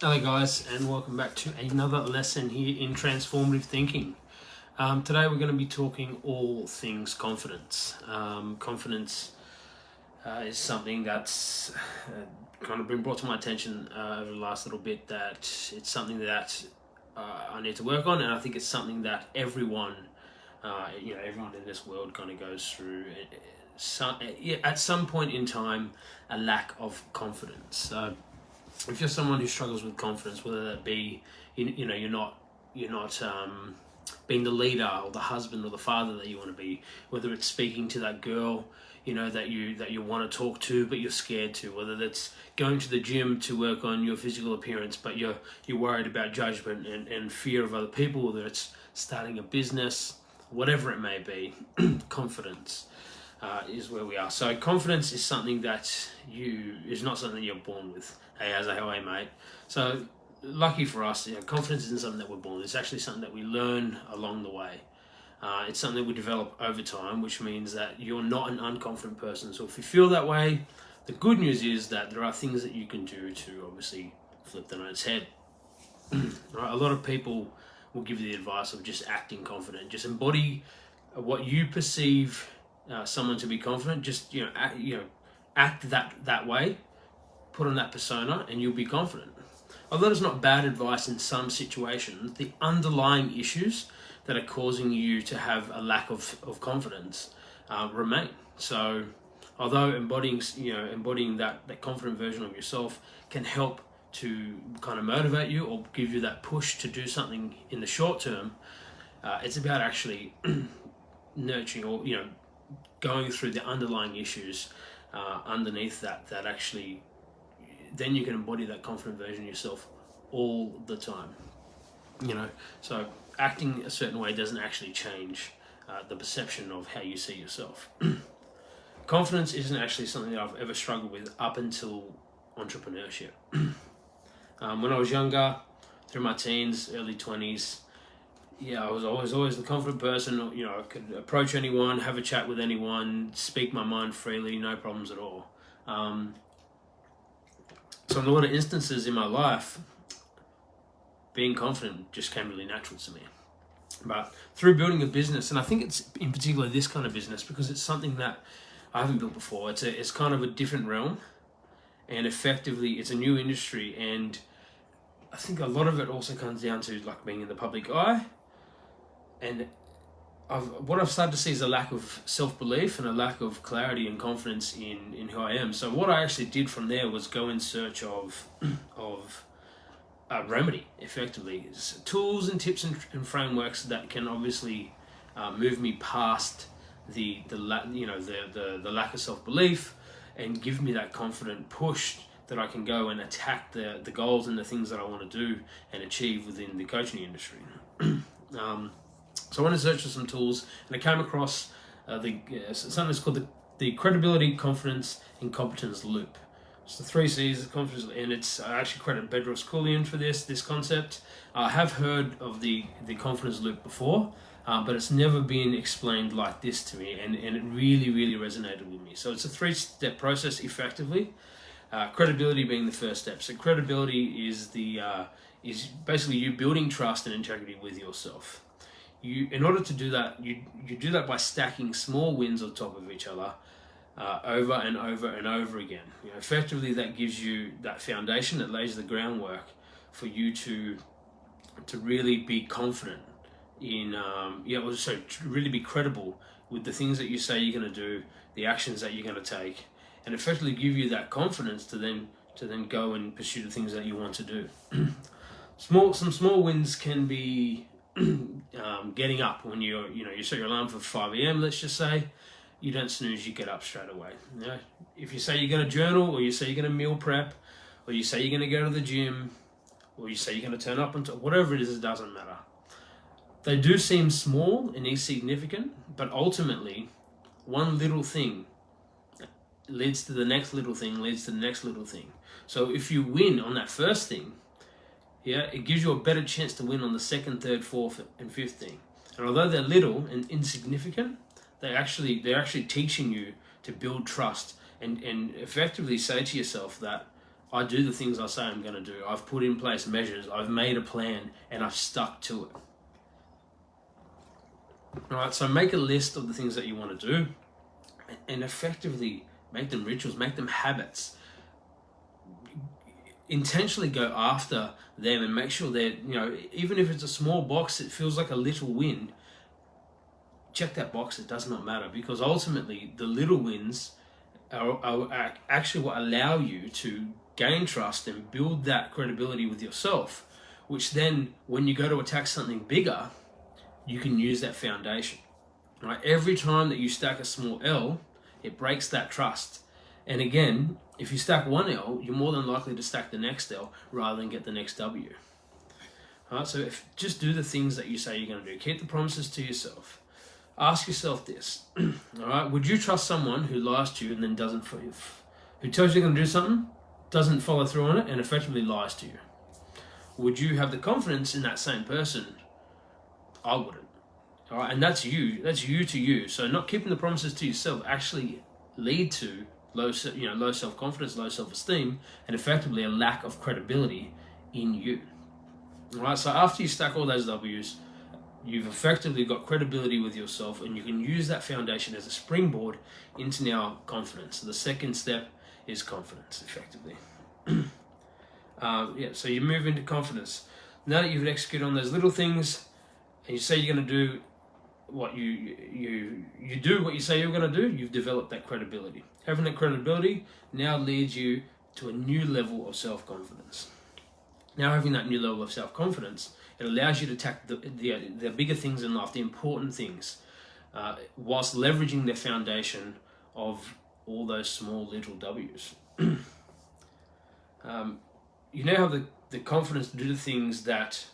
Hello guys, and welcome back to another lesson here in transformative thinking. Today we're going to be talking all things confidence. Confidence is something that's kind of been brought to my attention over the last little bit, that it's something that I need to work on, and I think it's something that everyone in this world kind of goes through at some point in time, a lack of confidence. So if you're someone who struggles with confidence, whether that be you're not being the leader or the husband or the father that you want to be, whether it's speaking to that girl that you want to talk to but you're scared to, whether that's going to the gym to work on your physical appearance but you're worried about judgment and fear of other people, whether it's starting a business, whatever it may be, confidence is where we are. So confidence is something that is not something you're born with. Hey, how are you, mate? So lucky for us, confidence isn't something that we're born with. It's actually something that we learn along the way. It's something that we develop over time, which means that you're not an unconfident person. So if you feel that way, the good news is that there are things that you can do to obviously flip that on its head. Right? A lot of people will give you the advice of just acting confident, just embody what you perceive someone to be confident. Just act that way, put on that persona, and you'll be confident. Although it's not bad advice in some situations, the underlying issues that are causing you to have a lack of confidence remain. So although embodying that confident version of yourself can help to kind of motivate you or give you that push to do something in the short term, it's about actually nurturing or going through the underlying issues underneath that actually then you can embody that confident version of yourself all the time. So acting a certain way doesn't actually change the perception of how you see yourself. Confidence isn't actually something that I've ever struggled with up until entrepreneurship. When I was younger, through my teens, early 20s, I was always the confident person. I could approach anyone, have a chat with anyone, speak my mind freely, no problems at all. So in a lot of instances in my life, being confident just came really natural to me. But through building a business, and I think it's in particular this kind of business because it's something that I haven't built before. It's kind of a different realm, and effectively it's a new industry, and I think a lot of it also comes down to like being in the public eye. And what I've started to see is a lack of self-belief and a lack of clarity and confidence in who I am. So what I actually did from there was go in search of a remedy, effectively. It's tools and tips and frameworks that can obviously move me past the lack of self-belief and give me that confident push that I can go and attack the goals and the things that I want to do and achieve within the coaching industry. So I went to search for some tools, and I came across something that's called the credibility, confidence, and competence loop. It's the 3 C's of confidence, and I actually credit Bedros Keuilian for this concept. I have heard of the confidence loop before, but it's never been explained like this to me, and it really, really resonated with me. So it's a 3-step process, effectively. Credibility being the first step. So credibility is basically you building trust and integrity with yourself. In order to do that, you do that by stacking small wins on top of each other over and over and over again. Effectively, that gives you that foundation that lays the groundwork for you to really be confident in to really be credible with the things that you say you're going to do, the actions that you're going to take, and effectively give you that confidence to then go and pursue the things that you want to do. Some small wins can be getting up when you set your alarm for 5 a.m. Let's just say you don't snooze, you get up straight away. If you say you're going to journal, or you say you're going to meal prep, or you say you're going to go to the gym, or you say you're going to turn up and whatever it is, it doesn't matter. They do seem small and insignificant, but ultimately one little thing leads to the next little thing, leads to the next little thing. So if you win on that first thing, it gives you a better chance to win on the second, third, fourth, and fifth thing. And although they're little and insignificant, they're actually teaching you to build trust and effectively say to yourself that I do the things I say I'm going to do. I've put in place measures. I've made a plan and I've stuck to it. All right, so make a list of the things that you want to do and effectively make them rituals, make them habits. Intentionally go after them and make sure they're, even if it's a small box, it feels like a little win. Check that box, it does not matter, because ultimately the little wins are actually what allow you to gain trust and build that credibility with yourself, which then when you go to attack something bigger, you can use that foundation. Right? Every time that you stack a small L, it breaks that trust. And again, if you stack one L, you're more than likely to stack the next L rather than get the next W. All right, so just do the things that you say you're going to do. Keep the promises to yourself. Ask yourself this. All right, would you trust someone who lies to you and then who tells you they're going to do something, doesn't follow through on it, and effectively lies to you? Would you have the confidence in that same person? I wouldn't. All right, and that's you to you. So not keeping the promises to yourself actually lead to low self-confidence, low self-esteem, and effectively a lack of credibility in you. All right, so after you stack all those W's, you've effectively got credibility with yourself, and you can use that foundation as a springboard into now confidence. So the second step is confidence, effectively. So you move into confidence. Now that you've executed on those little things, and you say you're going to do what you do what you say you're going to do, you've developed that credibility. Having that credibility now leads you to a new level of self-confidence. Now having that new level of self-confidence, it allows you to attack the bigger things in life, the important things, whilst leveraging the foundation of all those small little W's. You now have the confidence to do the things that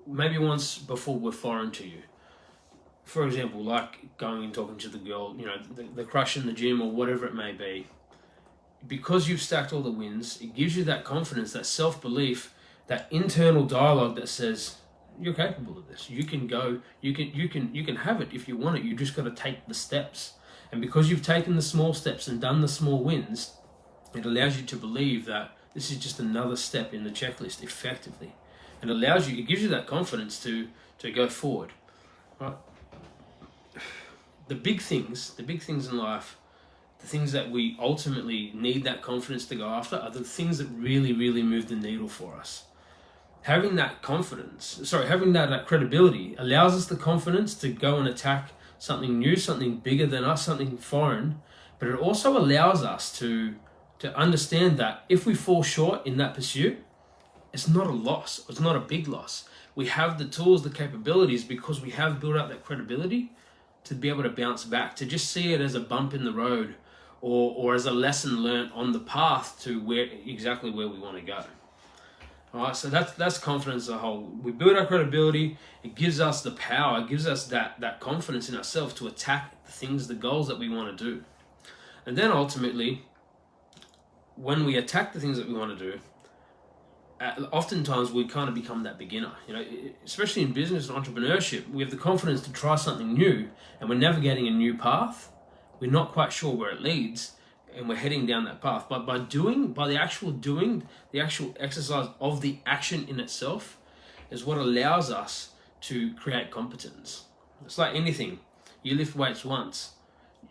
maybe once before were foreign to you. For example, like going and talking to the girl, the crush in the gym or whatever it may be. Because you've stacked all the wins, it gives you that confidence, that self-belief, that internal dialogue that says you're capable of this. You can go. You can have it if you want it. You just got to take the steps. And because you've taken the small steps and done the small wins, it allows you to believe that this is just another step in the checklist, effectively. And it gives you that confidence to go forward. Right? The big things in life, the things that we ultimately need that confidence to go after, are the things that really, really move the needle for us. Having that credibility allows us the confidence to go and attack something new, something bigger than us, something foreign, but it also allows us to understand that if we fall short in that pursuit, it's not a loss. It's not a big loss. We have the tools, the capabilities, because we have built up that credibility to be able to bounce back, to just see it as a bump in the road or as a lesson learned on the path to exactly where we want to go. All right, so that's confidence as a whole. We build our credibility. It gives us the power. It gives us that confidence in ourselves to attack the goals that we want to do. And then ultimately, when we attack the things that we want to do, oftentimes we kind of become that beginner. Especially in business and entrepreneurship, we have the confidence to try something new, and we're navigating a new path. We're not quite sure where it leads, and we're heading down that path. But by the actual exercise of the action in itself is what allows us to create competence. It's like anything. You lift weights once.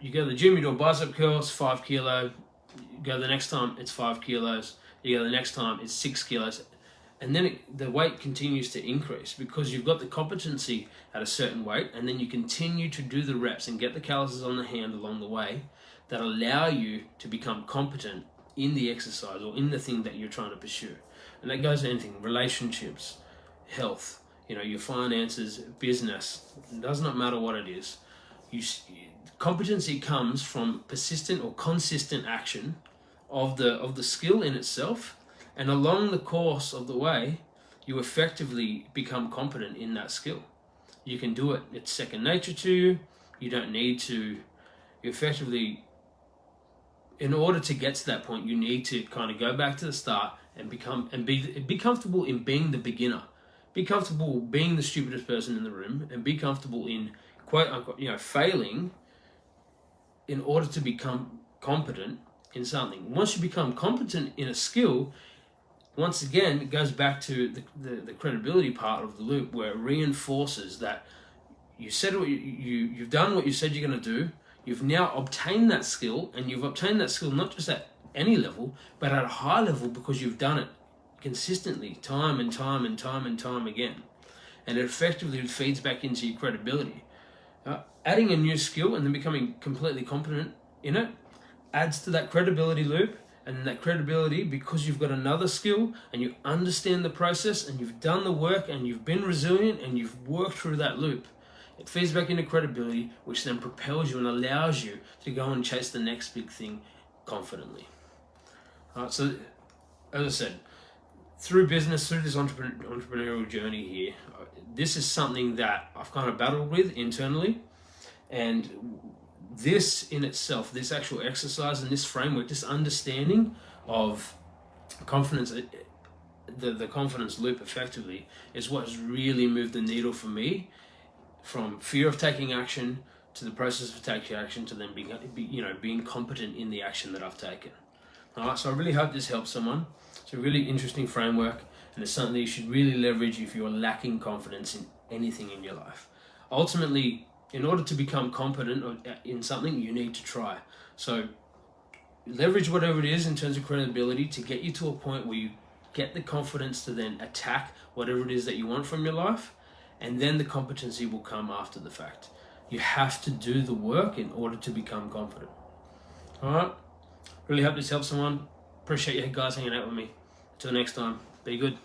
You go to the gym, you do a bicep curl, it's 5 kilo. You go the next time, it's 5 kilos. You go the next time, it's 6 kilos. And then the weight continues to increase because you've got the competency at a certain weight, and then you continue to do the reps and get the calluses on the hand along the way that allow you to become competent in the exercise or in the thing that you're trying to pursue. And that goes to anything, relationships, health, your finances, business. It does not matter what it is. Competency comes from persistent or consistent action of the skill in itself, and along the course of the way, you effectively become competent in that skill. You can do it. It's second nature to you. You don't need to. You effectively, in order to get to that point, you need to kind of go back to the start and be comfortable in being the beginner. Be comfortable being the stupidest person in the room, and be comfortable in quote unquote, failing in order to become competent in something. Once you become competent in a skill, once again, it goes back to the credibility part of the loop, where it reinforces that you said what you've done what you said you're going to do. You've now obtained that skill, and you've obtained that skill not just at any level, but at a high level, because you've done it consistently, time and time and time and time again. And it effectively feeds back into your credibility. Adding a new skill and then becoming completely competent in it adds to that credibility loop. And that credibility, because you've got another skill and you understand the process and you've done the work and you've been resilient and you've worked through that loop, it feeds back into credibility, which then propels you and allows you to go and chase the next big thing confidently. So, as I said, through business, through this entrepreneurial journey here, this is something that I've kind of battled with internally. And this in itself, this actual exercise and this framework, this understanding of confidence, the confidence loop effectively, is what has really moved the needle for me, from fear of taking action to the process of taking action to then being competent in the action that I've taken. All right, so I really hope this helps someone. It's a really interesting framework, and it's something that you should really leverage if you're lacking confidence in anything in your life. Ultimately, in order to become competent in something, you need to try. So leverage whatever it is in terms of credibility to get you to a point where you get the confidence to then attack whatever it is that you want from your life, and then the competency will come after the fact. You have to do the work in order to become confident. All right? Really hope this helps someone. Appreciate you guys hanging out with me. Until next time, be good.